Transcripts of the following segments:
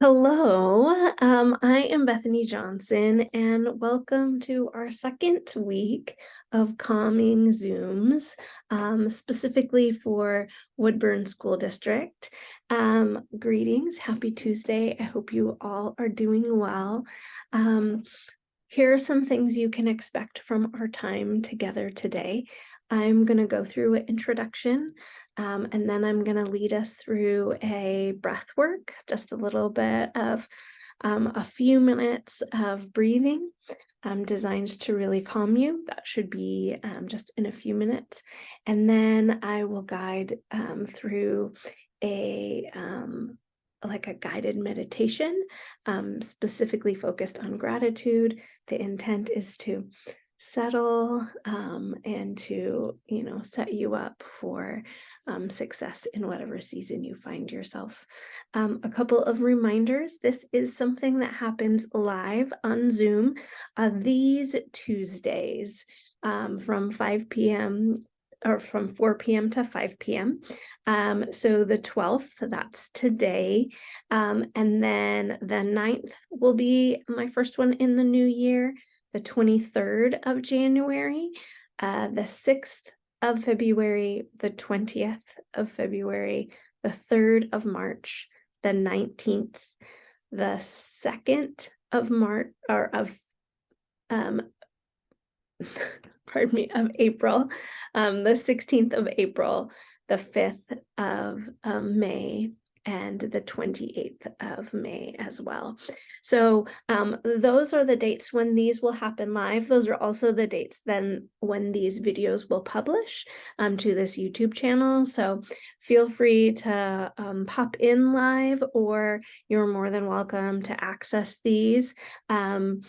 Hello, I am Bethany Johnson, and welcome to our second week of Calming Zooms, specifically for Woodburn School District. Greetings, happy Tuesday. I hope you all are doing well. Here are some things you can expect from our time together today. I'm going to go through an introduction, and then I'm going to lead us through a breath work, just a little bit of a few minutes of breathing designed to really calm you. That should be just in a few minutes. And then I will guide through a like a guided meditation, specifically focused on gratitude. The intent is to settle and to, set you up for success in whatever season you find yourself. A couple of reminders. This is something that happens live on Zoom these Tuesdays from 5 p.m. or from 4 p.m. to 5 p.m. So the 12th, that's today. And then the 9th will be my first one in the new year, the 23rd of January, the 6th of February, the 20th of February, the 3rd of March, the 19th, the 2nd of March, or of pardon me, of April, the 16th of April, the 5th of May, and the 28th of May as well. So those are the dates when these will happen live. Those are also the dates then when these videos will publish to this YouTube channel. So feel free to pop in live, or you're more than welcome to access these. And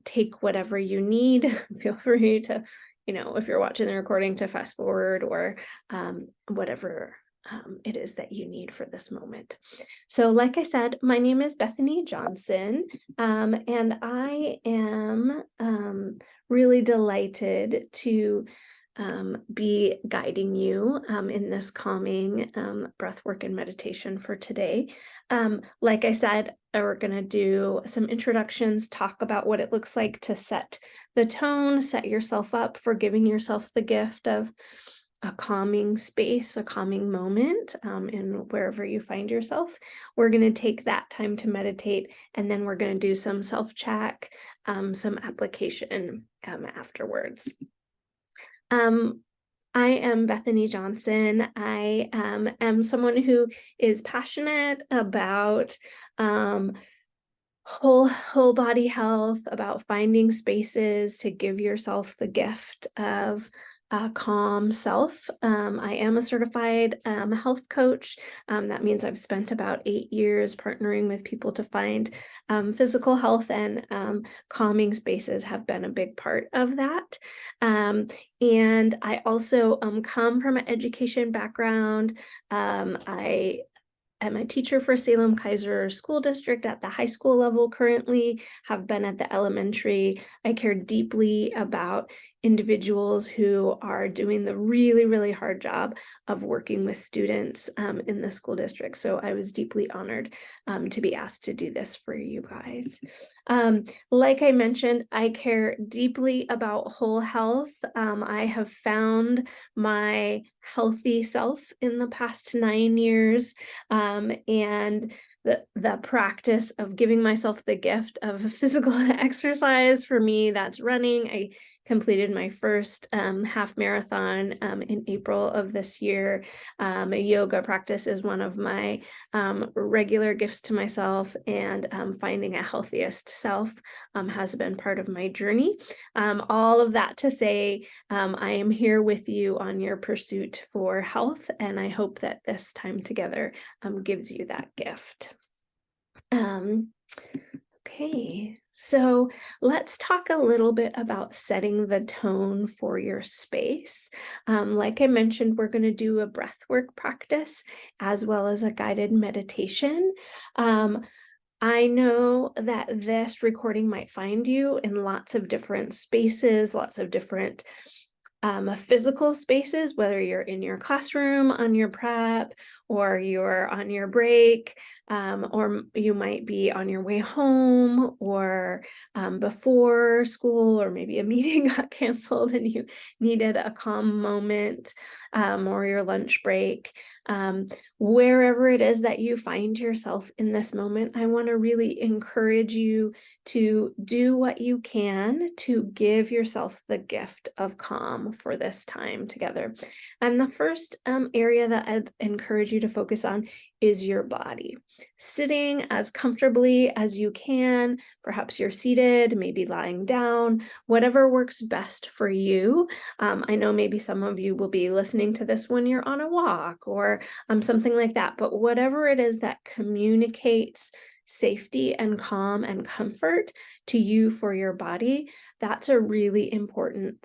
take whatever you need. Feel free to, if you're watching the recording, to fast forward or whatever it is that you need for this moment. So like I said, my name is Bethany Johnson, and I am really delighted to be guiding you in this calming breath work and meditation for today. Like I said, we're going to do some introductions, talk about what it looks like to set the tone, set yourself up for giving yourself the gift of a calming space, a calming moment in wherever you find yourself. We're going to take that time to meditate, and then we're going to do some self-check, some application afterwards. I am Bethany Johnson. I am someone who is passionate about whole body health, about finding spaces to give yourself the gift of a calm self. I am a certified health coach. That means I've spent about 8 years partnering with people to find physical health, and calming spaces have been a big part of that. And I also come from an education background. I'm a teacher for Salem Keizer School District at the high school level currently, have been at the elementary. I care deeply about individuals who are doing the really, really hard job of working with students in the school district. So I was deeply honored to be asked to do this for you guys. Like I mentioned, I care deeply about whole health. I have found my healthy self in the past 9 years, and the practice of giving myself the gift of physical exercise. For me, that's running. I completed my first half marathon in April of this year. A yoga practice is one of my regular gifts to myself, and finding a healthiest self has been part of my journey. All of that to say, I am here with you on your pursuit for health, and I hope that this time together gives you that gift. Okay, so let's talk a little bit about setting the tone for your space. Like I mentioned, we're going to do a breathwork practice as well as a guided meditation. I know that this recording might find you in lots of different spaces, lots of different physical spaces, whether you're in your classroom on your prep or you're on your break, or you might be on your way home or before school, or maybe a meeting got canceled and you needed a calm moment, or your lunch break. Wherever it is that you find yourself in this moment, I want to really encourage you to do what you can to give yourself the gift of calm for this time together. And the first area that I'd encourage you to focus on is your body. Sitting as comfortably as you can, perhaps you're seated, maybe lying down, whatever works best for you. I know maybe some of you will be listening to this when you're on a walk or something like that, but whatever it is that communicates safety and calm and comfort to you for your body, that's a really important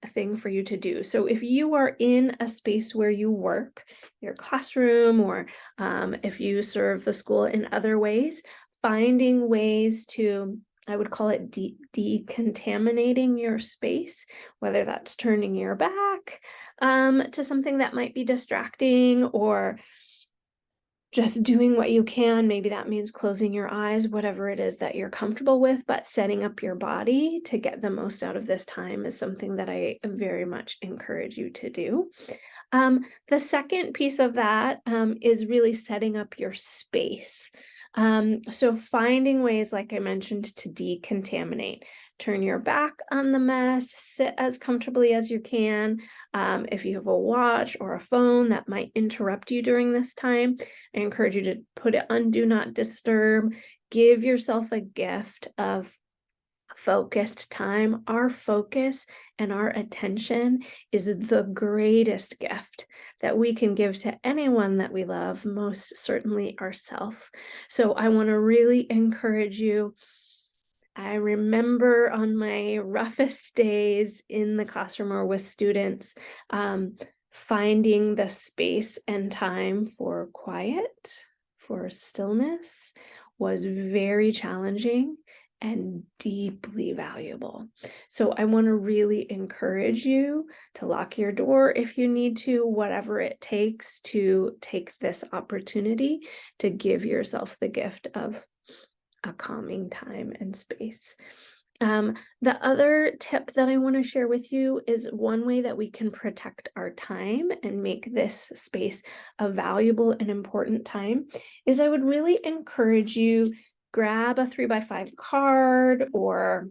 thing for you to do. So if you are in a space where you work, your classroom, or if you serve the school in other ways, finding ways to, I would call it decontaminating your space, whether that's turning your back to something that might be distracting, or just doing what you can. Maybe that means closing your eyes, whatever it is that you're comfortable with, but setting up your body to get the most out of this time is something that I very much encourage you to do. The second piece of that is really setting up your space. So finding ways, like I mentioned, to decontaminate. Turn your back on the mess, sit as comfortably as you can. If you have a watch or a phone that might interrupt you during this time, I encourage you to put it on Do Not Disturb. Give yourself a gift of focused time. Our focus and our attention is the greatest gift that we can give to anyone that we love, most certainly ourselves. So I want to really encourage you. I remember on my roughest days in the classroom or with students, finding the space and time for quiet, for stillness, was very challenging and deeply valuable. So I want to really encourage you to lock your door if you need to, whatever it takes to take this opportunity to give yourself the gift of a calming time and space. The other tip that I want to share with you is one way that we can protect our time and make this space a valuable and important time is I would really encourage you, grab a 3x5 card or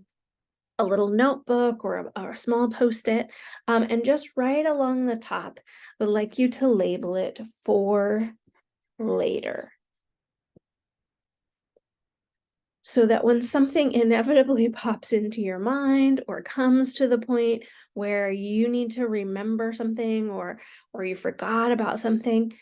a little notebook or a small Post-it, and just write along the top. I would like you to label it for later, so that when something inevitably pops into your mind or comes to the point where you need to remember something, or you forgot about something,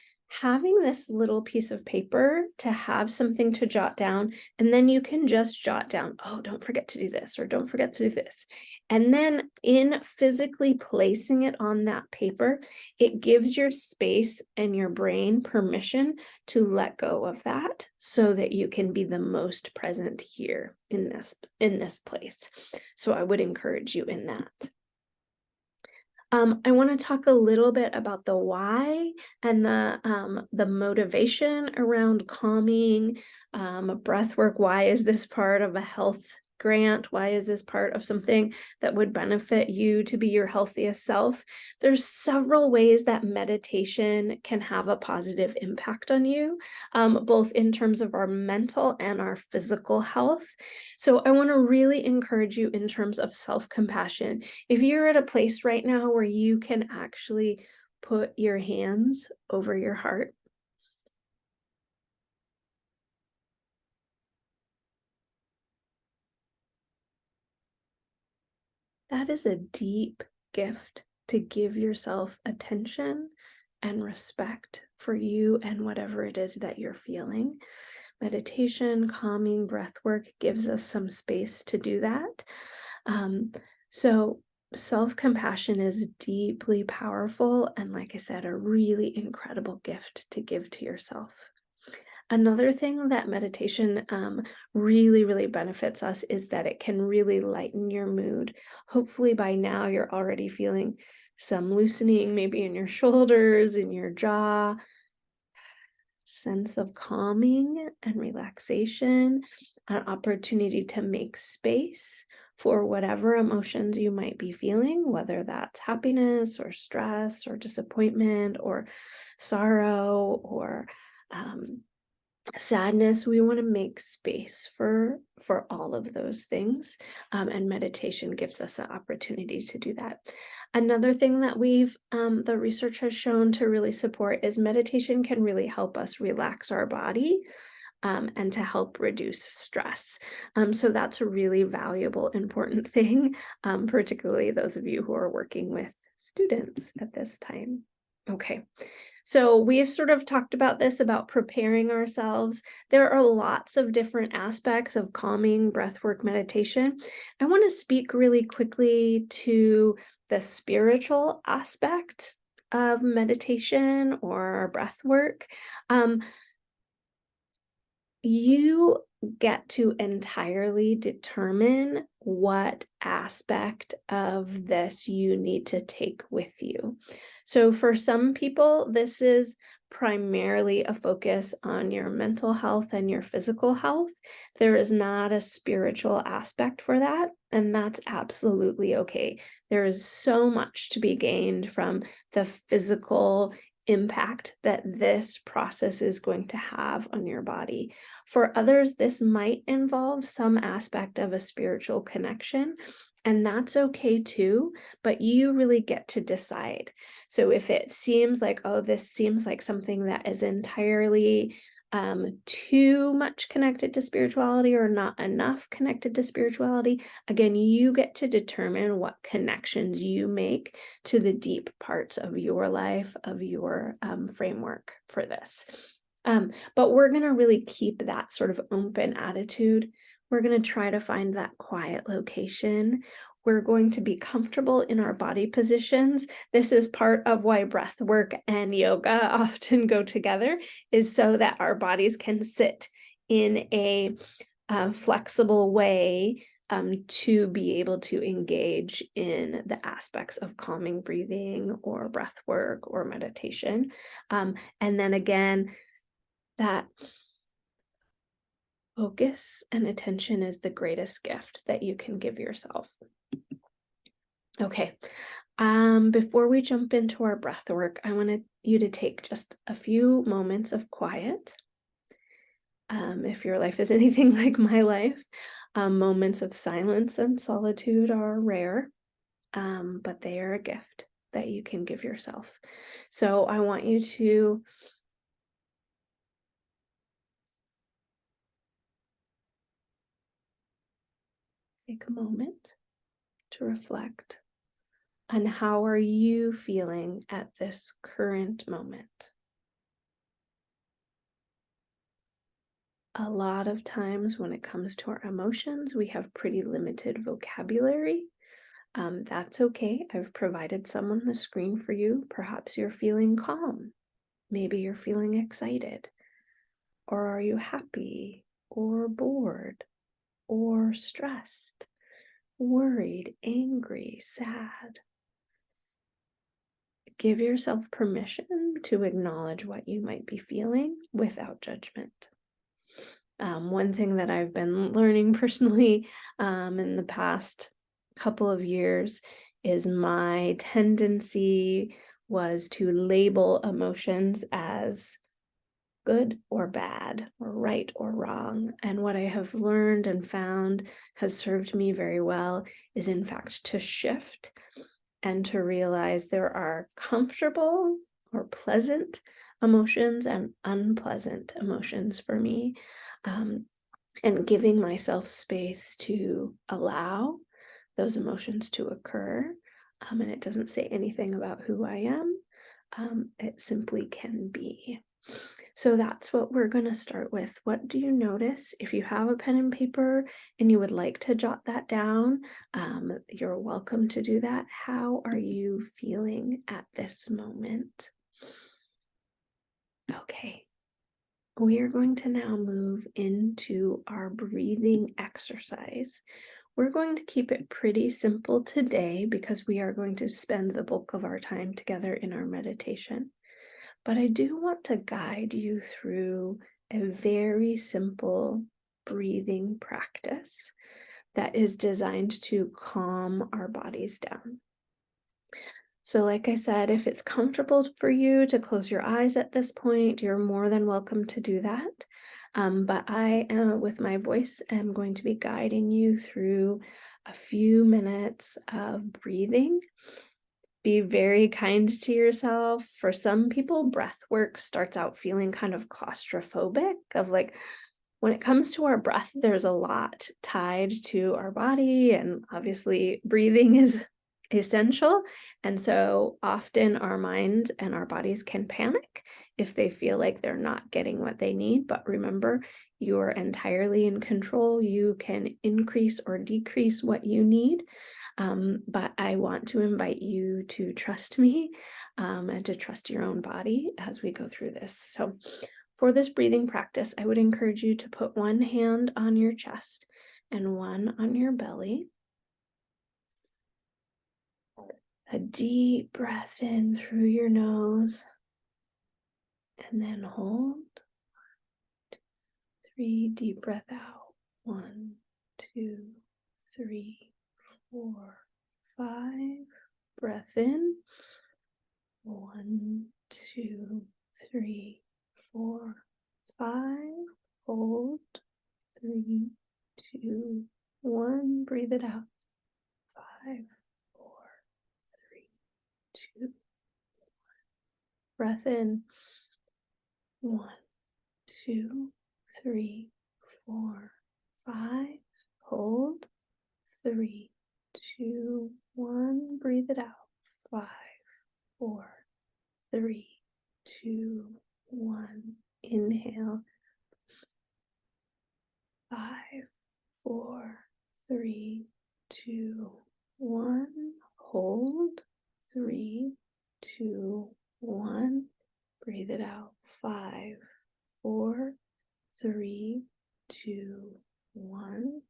having this little piece of paper to have something to jot down, and then you can just jot down, oh, don't forget to do this, or don't forget to do this. And then in physically placing it on that paper, it gives your space and your brain permission to let go of that so that you can be the most present here in this place. So I would encourage you in that. I want to talk a little bit about the why and the motivation around calming, breath work. Why is this part of a health grant? Why is this part of something that would benefit you to be your healthiest self? There's several ways that meditation can have a positive impact on you, both in terms of our mental and our physical health. So I want to really encourage you in terms of self-compassion. If you're at a place right now where you can actually put your hands over your heart, that is a deep gift to give yourself attention and respect for you and whatever it is that you're feeling. Meditation, calming, breath work gives us some space to do that. So self-compassion is deeply powerful, and like I said, a really incredible gift to give to yourself. Another thing that meditation really, really benefits us is that it can really lighten your mood. Hopefully by now you're already feeling some loosening, maybe in your shoulders, in your jaw, sense of calming and relaxation, an opportunity to make space for whatever emotions you might be feeling, whether that's happiness or stress or disappointment or sorrow or sadness. We want to make space for all of those things, and meditation gives us an opportunity to do that. Another thing that the research has shown to really support is meditation can really help us relax our body, and to help reduce stress. So that's a really valuable, important thing, particularly those of you who are working with students at this time. Okay, so we've sort of talked about this, about preparing ourselves. There are lots of different aspects of calming breathwork meditation. I want to speak really quickly to the spiritual aspect of meditation or breathwork. You get to entirely determine what aspect of this you need to take with you. So for some people, this is primarily a focus on your mental health and your physical health. There is not a spiritual aspect for that, and that's absolutely okay. There is so much to be gained from the physical impact that this process is going to have on your body. For others, this might involve some aspect of a spiritual connection, and that's okay too, but you really get to decide. So if it seems like, oh, this seems like something that is entirely too much connected to spirituality or not enough connected to spirituality, again, you get to determine what connections you make to the deep parts of your life, of your framework for this. But we're going to really keep that sort of open attitude. We're going to try to find that quiet location. We're going to be comfortable in our body positions. This is part of why breath work and yoga often go together, is so that our bodies can sit in a flexible way to be able to engage in the aspects of calming breathing or breath work or meditation. And then again, that focus and attention is the greatest gift that you can give yourself. Okay, before we jump into our breath work, I wanted you to take just a few moments of quiet. If your life is anything like my life, moments of silence and solitude are rare, but they are a gift that you can give yourself. So I want you to take a moment to reflect on how are you feeling at this current moment. A lot of times when it comes to our emotions, we have pretty limited vocabulary. That's okay. I've provided some on the screen for you. Perhaps you're feeling calm. Maybe you're feeling excited. Or are you happy or bored or stressed, worried, angry, sad? Give yourself permission to acknowledge what you might be feeling without judgment. One thing that I've been learning personally in the past couple of years is my tendency was to label emotions as good or bad, or right or wrong. And what I have learned and found has served me very well is, in fact, to shift and to realize there are comfortable or pleasant emotions and unpleasant emotions for me, and giving myself space to allow those emotions to occur. And it doesn't say anything about who I am. It simply can be. So that's what we're going to start with. What do you notice? If you have a pen and paper and you would like to jot that down, you're welcome to do that. How are you feeling at this moment? Okay. We are going to now move into our breathing exercise. We're going to keep it pretty simple today because we are going to spend the bulk of our time together in our meditation. But I do want to guide you through a very simple breathing practice that is designed to calm our bodies down. So like I said, if it's comfortable for you to close your eyes at this point, you're more than welcome to do that. But I, with my voice, am going to be guiding you through a few minutes of breathing. Be very kind to yourself. For some people, breath work starts out feeling kind of claustrophobic, of like, when it comes to our breath, there's a lot tied to our body, and obviously breathing is essential. And so often our minds and our bodies can panic if they feel like they're not getting what they need. But remember, you're entirely in control. You can increase or decrease what you need. But I want to invite you to trust me and to trust your own body as we go through this. So for this breathing practice, I would encourage you to put one hand on your chest and one on your belly. A deep breath in through your nose, and then hold. 3, deep breath out. 1, 2, 3, 4, 5. Breath in. 1, 2, 3, 4, 5. Hold. 3, 2, 1. Breathe it out. 5, 4, 3, 2. Breath in. 1, 2, 3, 4, 5. Hold. 3, 2, 1. Breathe it out. 5, 4, 3, 2, 1. Inhale. 5, 4, 3, 2, 1. Hold. 3, 2, 1. Breathe it out. 5, 4, 3, 2, 1.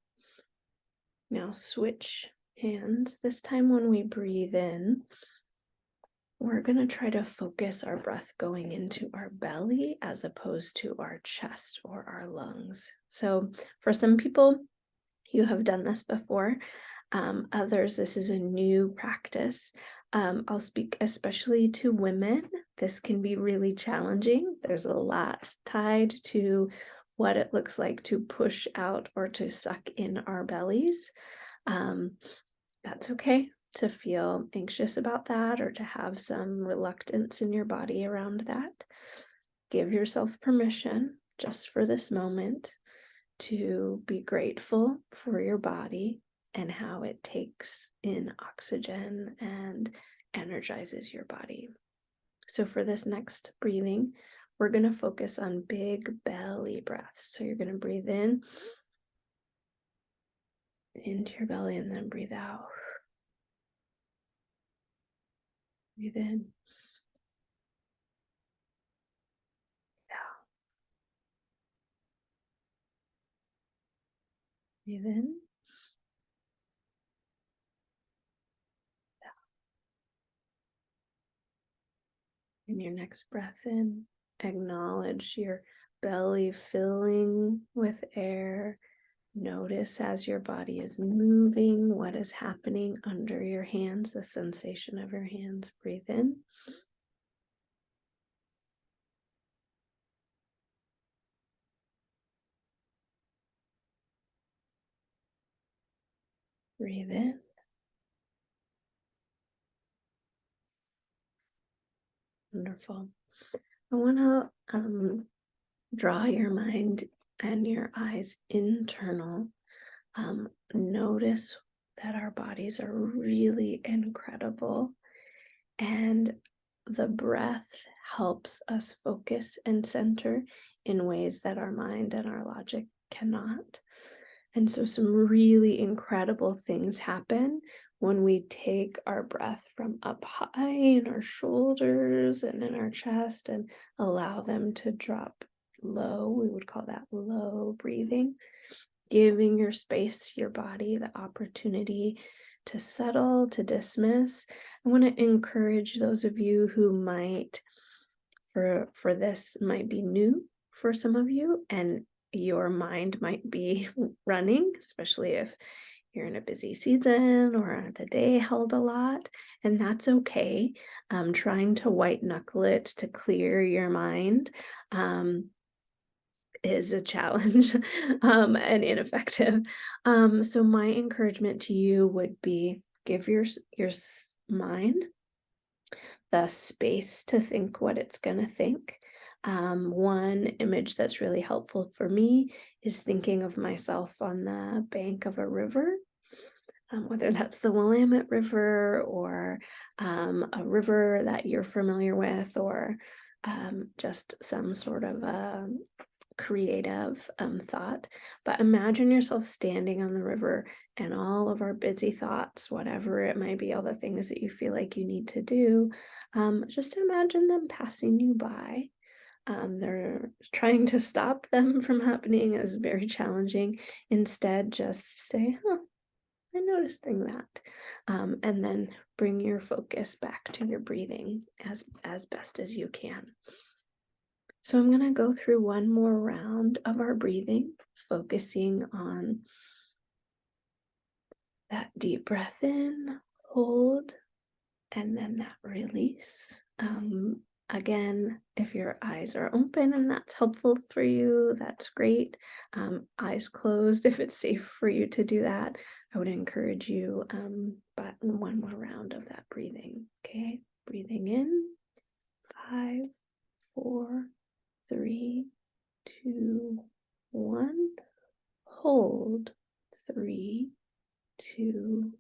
Now switch hands. This time when we breathe in, we're going to try to focus our breath going into our belly as opposed to our chest or our lungs. So for some people, you have done this before. Others, this is a new practice. I'll speak especially to women. This can be really challenging. There's a lot tied to what it looks like to push out or to suck in our bellies. That's okay to feel anxious about that or to have some reluctance in your body around that. Give yourself permission just for this moment to be grateful for your body and how it takes in oxygen and energizes your body. So for this next breathing, we're going to focus on big belly breaths. So you're going to breathe in into your belly and then breathe out. Breathe in. Out. Breathe in. Out. In your next breath in, acknowledge your belly filling with air. Notice as your body is moving, what is happening under your hands, the sensation of your hands. Breathe in. Breathe in. Wonderful. I want to draw your mind and your eyes internal. Notice that our bodies are really incredible, and the breath helps us focus and center in ways that our mind and our logic cannot. And so some really incredible things happen when we take our breath from up high in our shoulders and in our chest and allow them to drop low. We would call that low breathing, giving your body the opportunity to settle, to dismiss. I want to encourage those of you who might, for this might be new for some of you, and your mind might be running, especially if you're in a busy season or the day held a lot, and that's okay. Trying to white knuckle it to clear your mind is a challenge and ineffective. So my encouragement to you would be give your mind the space to think what it's going to think. One image that's really helpful for me is thinking of myself on the bank of a river, whether that's the Willamette River or a river that you're familiar with, or just some sort of a creative thought. But imagine yourself standing on the river, and all of our busy thoughts, whatever it might be, all the things that you feel like you need to do, just imagine them passing you by. They're trying to stop them from happening is very challenging. Instead, just say, huh, I noticed that. And then bring your focus back to your breathing as best as you can. So I'm going to go through one more round of our breathing, focusing on that deep breath in, hold, and then that release. Again, if your eyes are open and that's helpful for you, that's great. Eyes closed, if it's safe for you to do that, I would encourage you, but one more round of that breathing. Okay, breathing in, 5, 4, 3, 2, 1. Hold, 3, 2,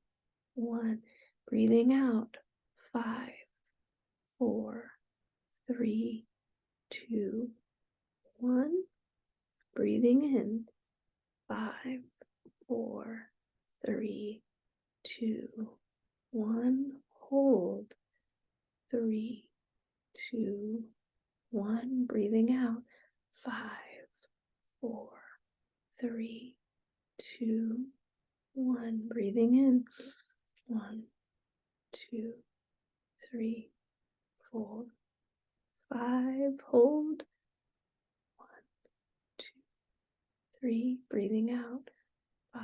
1. Breathing out, 5, 4, 3, 2, 1. Breathing in, 5, 4, 3, 2, 1. Hold, 3, 2, 1. Breathing out, 5, 4, 3, 2, 1. Breathing in, 1, 2, 3, 4, 5. Hold, 1, 2, 3. Breathing out, 5,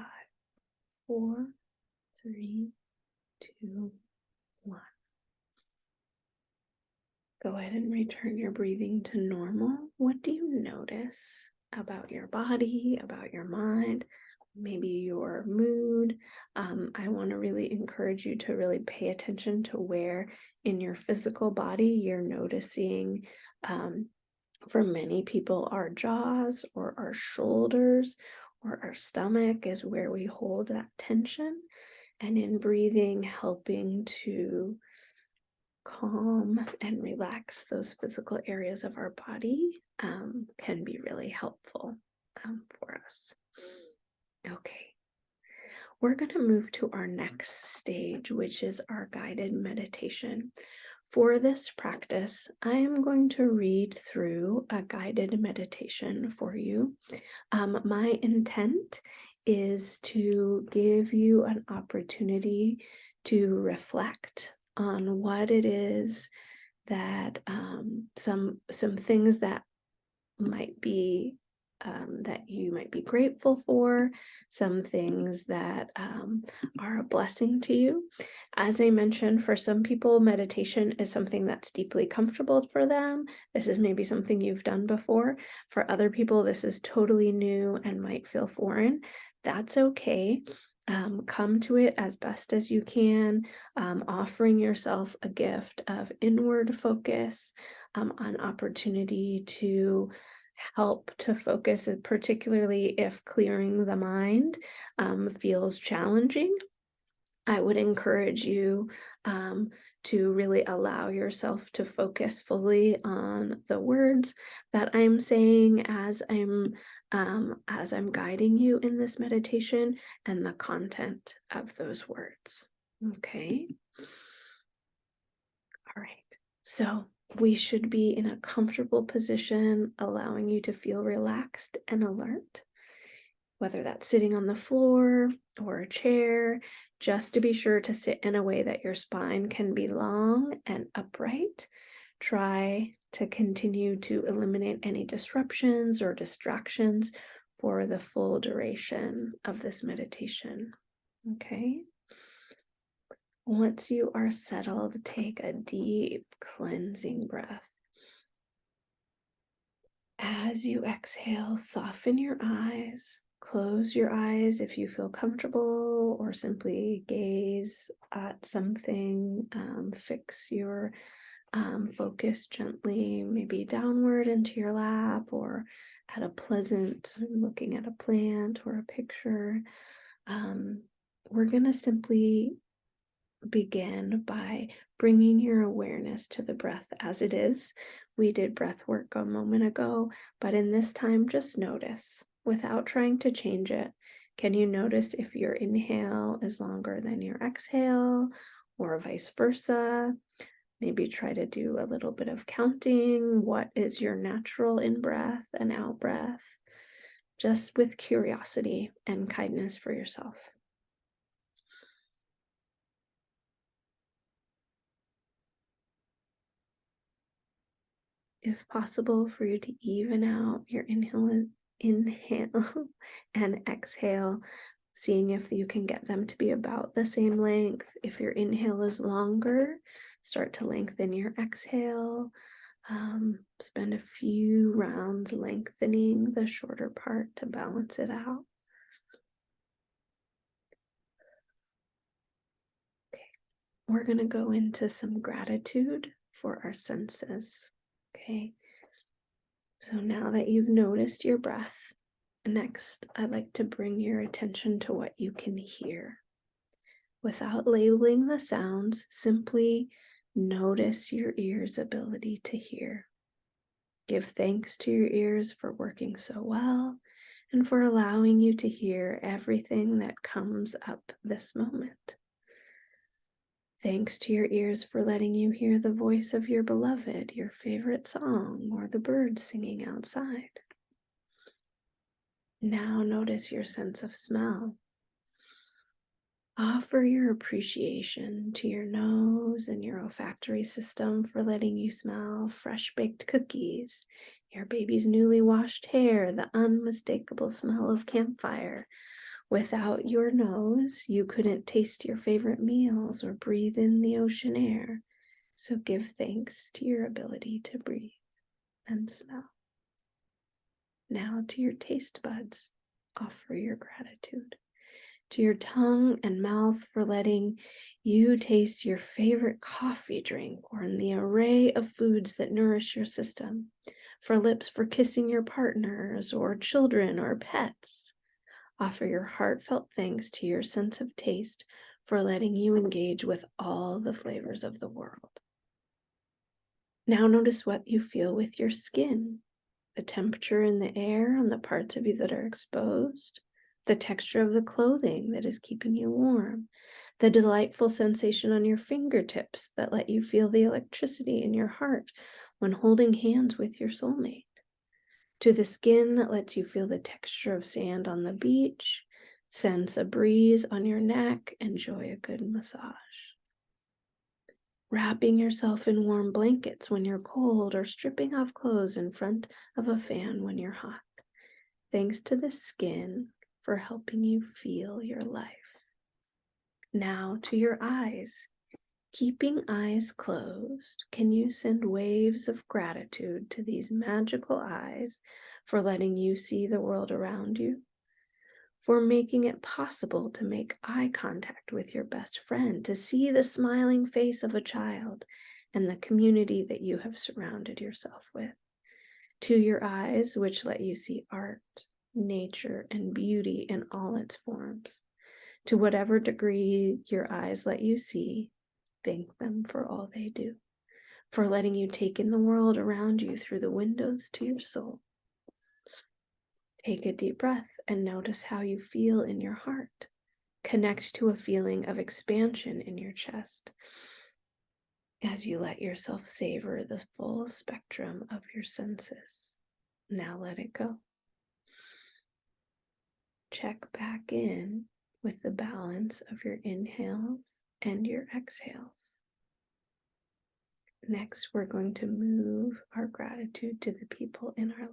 4, 3, 2, 1. Go ahead and return your breathing to normal. What do you notice about your body, about your mind, maybe your mood? I want to really encourage you to really pay attention to where in your physical body you're noticing. For many people, our jaws or our shoulders or our stomach is where we hold that tension. And in breathing, helping to calm and relax those physical areas of our body can be really helpful for us. Okay, we're going to move to our next stage, which is our guided meditation. For this practice, I am going to read through a guided meditation for you. My intent is to give you an opportunity to reflect on what it is that some things that might be that you might be grateful for, some things that are a blessing to you. As I mentioned, for some people, meditation is something that's deeply comfortable for them. This is maybe something you've done before. For other people, this is totally new and might feel foreign. That's okay. Come to it as best as you can, offering yourself a gift of inward focus, an opportunity to help to focus, particularly if clearing the mind feels challenging. I would encourage you to really allow yourself to focus fully on the words that I'm saying as I'm guiding you in this meditation, and the content of those words. Okay. All right. So We should be in a comfortable position, allowing you to feel relaxed and alert, whether that's sitting on the floor or a chair, just to be sure to sit in a way that your spine can be long and upright. Try to continue to eliminate any disruptions or distractions for the full duration of this meditation. Okay. Once you are settled, take a deep cleansing breath. As you exhale, soften your eyes. Close your eyes if you feel comfortable, or simply gaze at something. Fix your focus gently, maybe downward into your lap, or at a pleasant, looking at a plant or a picture. We're going to simply begin by bringing your awareness to the breath as it is. We did breath work a moment ago, but in this time, just notice without trying to change it. Can you notice if your inhale is longer than your exhale, or vice versa? Maybe try to do a little bit of counting. What is your natural in-breath and out-breath? Just with curiosity and kindness for yourself. If possible, for you to even out your inhale and exhale, seeing if you can get them to be about the same length. If your inhale is longer, start to lengthen your exhale. Spend a few rounds lengthening the shorter part to balance it out. Okay, we're going to go into some gratitude for our senses. Okay, so now that you've noticed your breath, next I'd like to bring your attention to what you can hear. Without labeling the sounds, simply notice your ear's ability to hear. Give thanks to your ears for working so well and for allowing you to hear everything that comes up this moment. Thanks to your ears for letting you hear the voice of your beloved, your favorite song, or the birds singing outside. Now notice your sense of smell. Offer your appreciation to your nose and your olfactory system for letting you smell fresh baked cookies, your baby's newly washed hair, the unmistakable smell of campfire. Without your nose, you couldn't taste your favorite meals or breathe in the ocean air. So give thanks to your ability to breathe and smell. Now to your taste buds, offer your gratitude. To your tongue and mouth for letting you taste your favorite coffee drink, or in the array of foods that nourish your system. For lips for kissing your partners or children or pets. Offer your heartfelt thanks to your sense of taste for letting you engage with all the flavors of the world. Now notice what you feel with your skin, the temperature in the air on the parts of you that are exposed, the texture of the clothing that is keeping you warm, the delightful sensation on your fingertips that let you feel the electricity in your heart when holding hands with your soulmate, to the skin that lets you feel the texture of sand on the beach, sense a breeze on your neck, enjoy a good massage. Wrapping yourself in warm blankets when you're cold, or stripping off clothes in front of a fan when you're hot. Thanks to the skin for helping you feel your life. Now to your eyes. Keeping eyes closed, can you send waves of gratitude to these magical eyes for letting you see the world around you? For making it possible to make eye contact with your best friend, to see the smiling face of a child and the community that you have surrounded yourself with. To your eyes, which let you see art, nature, and beauty in all its forms. To whatever degree your eyes let you see, thank them for all they do, for letting you take in the world around you through the windows to your soul. Take a deep breath and notice how you feel in your heart. Connect to a feeling of expansion in your chest. as you let yourself savor the full spectrum of your senses. Now let it go. Check back in with the balance of your inhales and your exhales. Next, we're going to move our gratitude to the people in our life.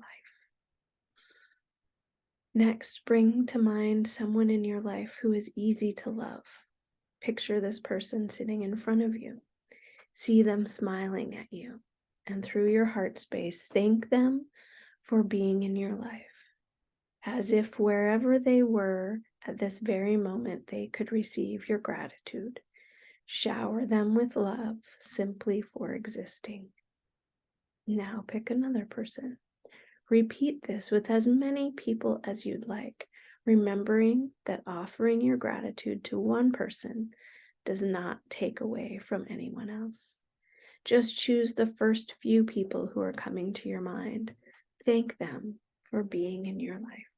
Next, bring to mind someone in your life who is easy to love. Picture this person sitting in front of you. See them smiling at you, and through your heart space, thank them for being in your life, as if wherever they were at this very moment, they could receive your gratitude. Shower them with love simply for existing. Now pick another person. Repeat this with as many people as you'd like, remembering that offering your gratitude to one person does not take away from anyone else. Just choose the first few people who are coming to your mind. Thank them for being in your life.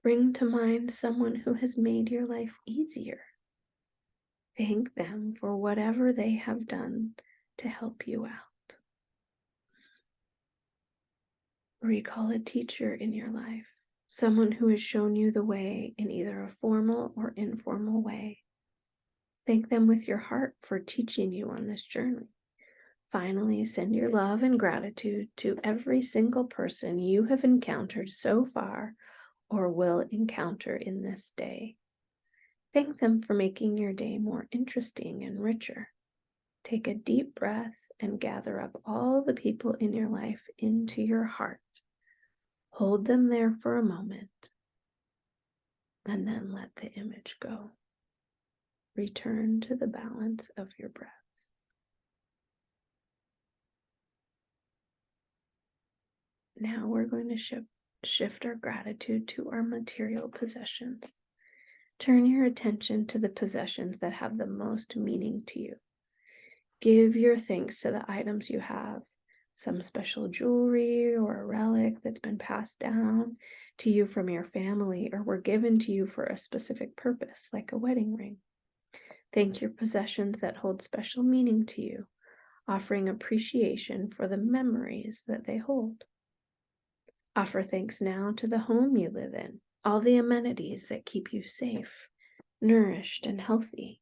Bring to mind someone who has made your life easier. Thank them for whatever they have done to help you out. Recall a teacher in your life, someone who has shown you the way in either a formal or informal way. Thank them with your heart for teaching you on this journey. Finally, send your love and gratitude to every single person you have encountered so far or will encounter in this day. Thank them for making your day more interesting and richer. Take a deep breath and gather up all the people in your life into your heart. Hold them there for a moment, and then let the image go. Return to the balance of your breath. Now we're going to shift our gratitude to our material possessions. Turn your attention to the possessions that have the most meaning to you. Give your thanks to the items you have, some special jewelry or a relic that's been passed down to you from your family or were given to you for a specific purpose, like a wedding ring. Thank your possessions that hold special meaning to you, offering appreciation for the memories that they hold. Offer thanks now to the home you live in, all the amenities that keep you safe, nourished, and healthy.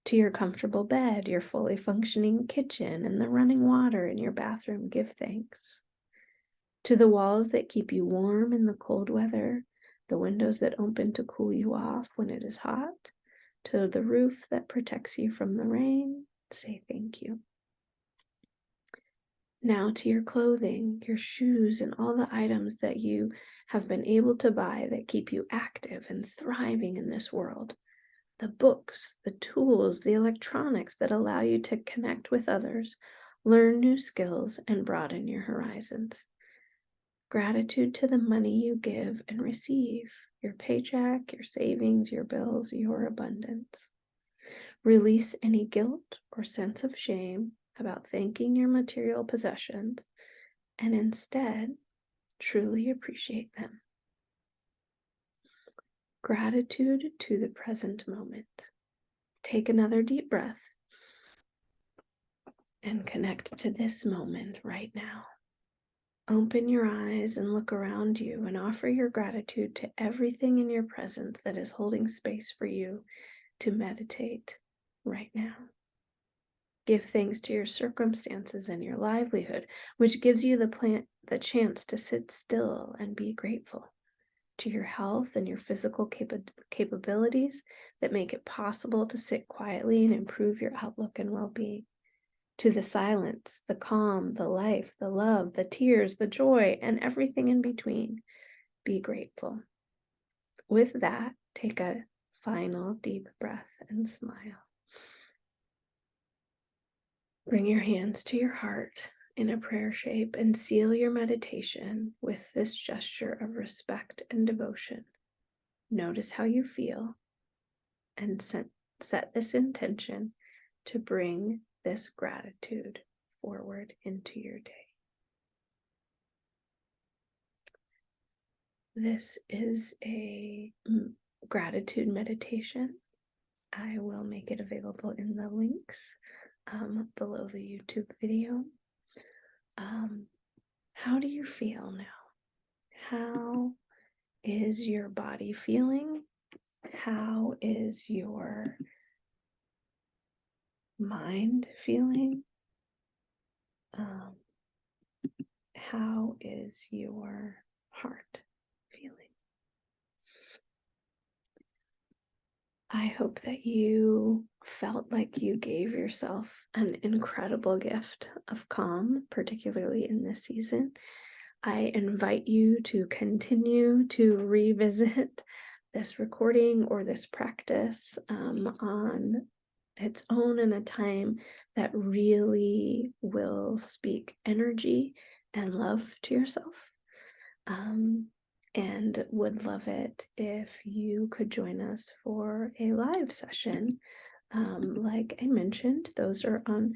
To your comfortable bed, your fully functioning kitchen, and the running water in your bathroom, give thanks. To the walls that keep you warm in the cold weather, the windows that open to cool you off when it is hot, to the roof that protects you from the rain, say thank you. Now to your clothing, your shoes, and all the items that you have been able to buy that keep you active and thriving in this world. The books, the tools, the electronics that allow you to connect with others, learn new skills, and broaden your horizons. Gratitude to the money you give and receive, your paycheck, your savings, your bills, your abundance. Release any guilt or sense of shame about thanking your material possessions, and instead, truly appreciate them. Gratitude to the present moment. Take another deep breath and connect to this moment right now. Open your eyes and look around you and offer your gratitude to everything in your presence that is holding space for you to meditate right now. Give thanks to your circumstances and your livelihood, which gives you the chance to sit still and be grateful. To your health and your physical capabilities that make it possible to sit quietly and improve your outlook and well-being. To the silence, the calm, the life, the love, the tears, the joy, and everything in between. Be grateful. With that, take a final deep breath and smile. Bring your hands to your heart in a prayer shape and seal your meditation with this gesture of respect and devotion. Notice how you feel and set this intention to bring this gratitude forward into your day. This is a gratitude meditation I will make it available in the links below the YouTube video. How do you feel now? How is your body feeling? How is your mind feeling? How is your heart feeling? I hope that you felt like you gave yourself an incredible gift of calm, particularly in this season. I invite you to continue to revisit this recording or this practice on its own in a time that really will speak energy and love to yourself. And would love it if you could join us for a live session. Like I mentioned, those are on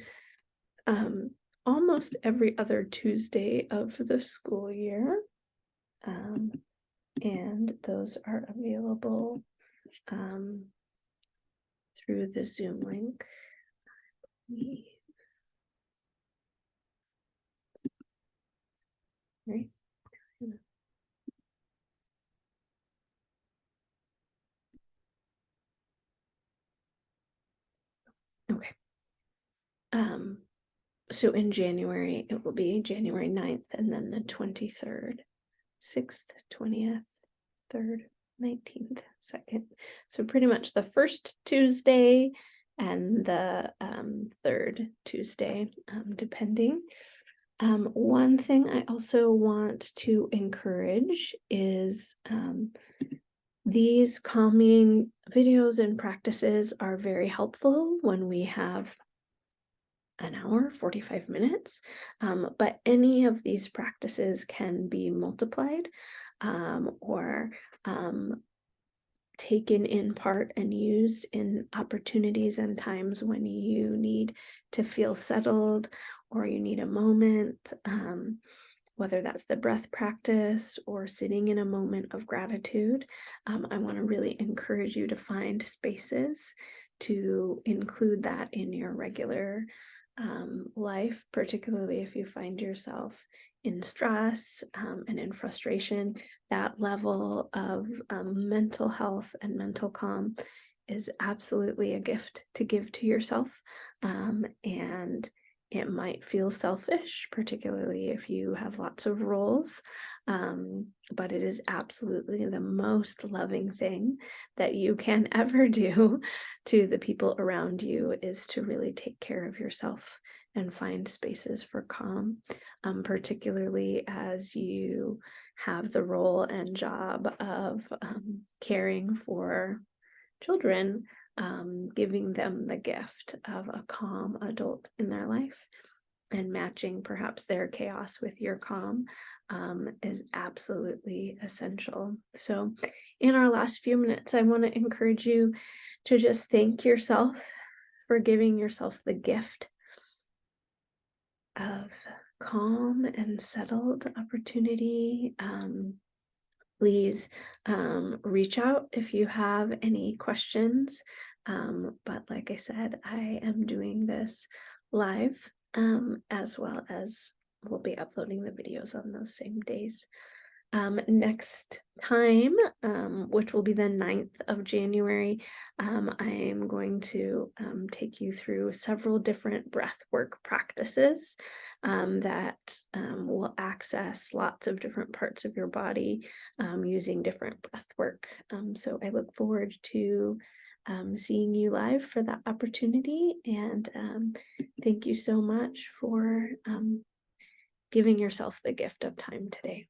almost every other Tuesday of the school year. And those are available through the Zoom link. Right. Okay. So in January, it will be January 9th and then the 23rd, 6th, 20th, 3rd, 19th, 2nd. So pretty much the first Tuesday and the third Tuesday, depending. One thing I also want to encourage is these calming videos and practices are very helpful when we have an hour, 45 minutes, but any of these practices can be multiplied or taken in part and used in opportunities and times when you need to feel settled or you need a moment, whether that's the breath practice or sitting in a moment of gratitude. I want to really encourage you to find spaces to include that in your regular life, particularly if you find yourself in stress and in frustration. That level of mental health and mental calm is absolutely a gift to give to yourself. And it might feel selfish, particularly if you have lots of roles, but it is absolutely the most loving thing that you can ever do to the people around you, is to really take care of yourself and find spaces for calm, particularly as you have the role and job of caring for children, giving them the gift of a calm adult in their life and matching perhaps their chaos with your calm is absolutely essential. So in our last few minutes, I want to encourage you to just thank yourself for giving yourself the gift of calm and settled opportunity. Please reach out if you have any questions. But like I said, I am doing this live as well as we'll be uploading the videos on those same days. Next time, which will be the 9th of January, I am going to take you through several different breathwork practices that will access lots of different parts of your body using different breathwork. So I look forward to seeing you live for that opportunity, and thank you so much for giving yourself the gift of time today.